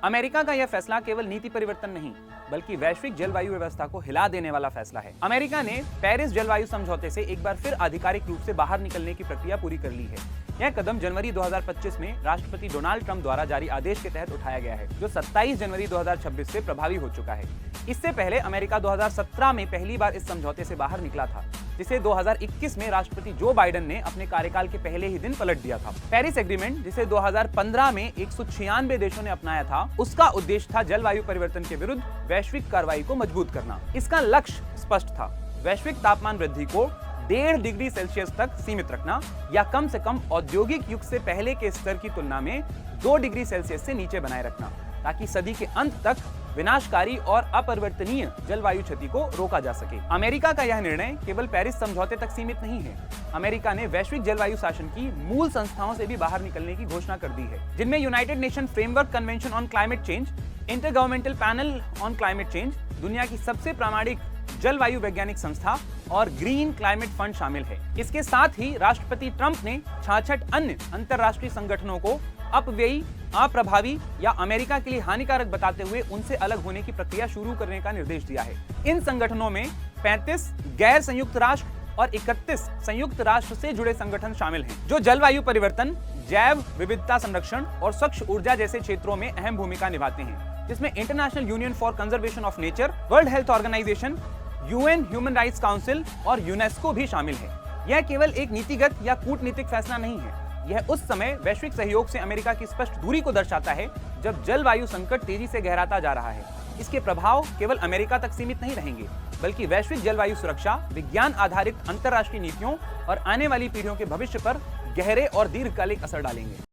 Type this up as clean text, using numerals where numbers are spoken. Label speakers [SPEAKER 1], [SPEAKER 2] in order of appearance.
[SPEAKER 1] America का यह फैसला केवल नीति परिवर्तन नहीं, बल्कि वैश्विक जलवायु व्यवस्था को हिला देने वाला फैसला है। अमेरिका ने पेरिस जलवायु समझौते से एक बार फिर आधिकारिक रूप से बाहर निकलने की प्रक्रिया पूरी कर ली है। यह कदम जनवरी 2025 में राष्ट्रपति डोनाल्ड ट्रंप द्वारा जारी आदेश के तहत उठाया गया है, जो 27 जनवरी 2026 से प्रभावी हो चुका है। इससे पहले अमेरिका 2017 में पहली बार इस समझौते से बाहर निकला था, जिसे 2021 में राष्ट्रपति जो बाइडेन ने अपने कार्यकाल के पहले ही दिन पलट दिया था। पेरिस एग्रीमेंट, जिसे 2015 में 196 देशों ने अपनाया था, उसका उद्देश्य था जलवायु परिवर्तन के विरुद्ध वैश्विक कार्रवाई को मजबूत करना। इसका लक्ष्य स्पष्ट था, वैश्विक तापमान वृद्धि को 1.5 डिग्री सेल्सियस तक सीमित रखना, या कम से कम औद्योगिक युग से पहले के स्तर की तुलना में 2 डिग्री सेल्सियस से नीचे बनाए रखना, ताकि सदी के अंत तक विनाशकारी और अपरिवर्तनीय जलवायु क्षति को रोका जा सके। अमेरिका का यह निर्णय केवल पेरिस समझौते तक सीमित नहीं है। अमेरिका ने वैश्विक जलवायु शासन की मूल संस्थाओं से भी बाहर निकलने की घोषणा कर दी है, जिनमें United nation framework convention on climate change, intergovernmental panel on climate change, दुनिया की सबसे प्रामाणिक जलवायु वैज्ञानिक संस्था और ग्रीन क्लाइमेट फंड शामिल है। इसके साथ ही राष्ट्रपति ट्रंप ने 66 अन्य अंतरराष्ट्रीय संगठनों को अपव्ययी, अप्रभावी या अमेरिका के लिए हानिकारक बताते हुए उनसे अलग होने की प्रक्रिया शुरू करने का निर्देश दिया है। इन संगठनों में 35 गैर संयुक्त राष्ट्र और 31 संयुक्त राष्ट्र से जुड़े संगठन शामिल हैं, जो जलवायु परिवर्तन, जैव विविधता संरक्षण और स्वच्छ ऊर्जा जैसे क्षेत्रों में अहम भूमिका निभाते हैं, जिसमें International Union for Conservation of Nature, World Health Organization, UN Human Rights Council और यूनेस्को भी शामिल है। यह केवल एक नीतिगत या कूटनीतिक फैसला नहीं है, यह उस समय वैश्विक सहयोग से अमेरिका की स्पष्ट दूरी को दर्शाता है जब जलवायु संकट तेजी से गहराता जा रहा है। इसके प्रभाव केवल अमेरिका तक सीमित नहीं रहेंगे, बल्कि वैश्विक जलवायु सुरक्षा, विज्ञान आधारित अंतरराष्ट्रीय नीतियों और आने वाली पीढ़ियों के भविष्य पर गहरे और दीर्घकालिक असर डालेंगे।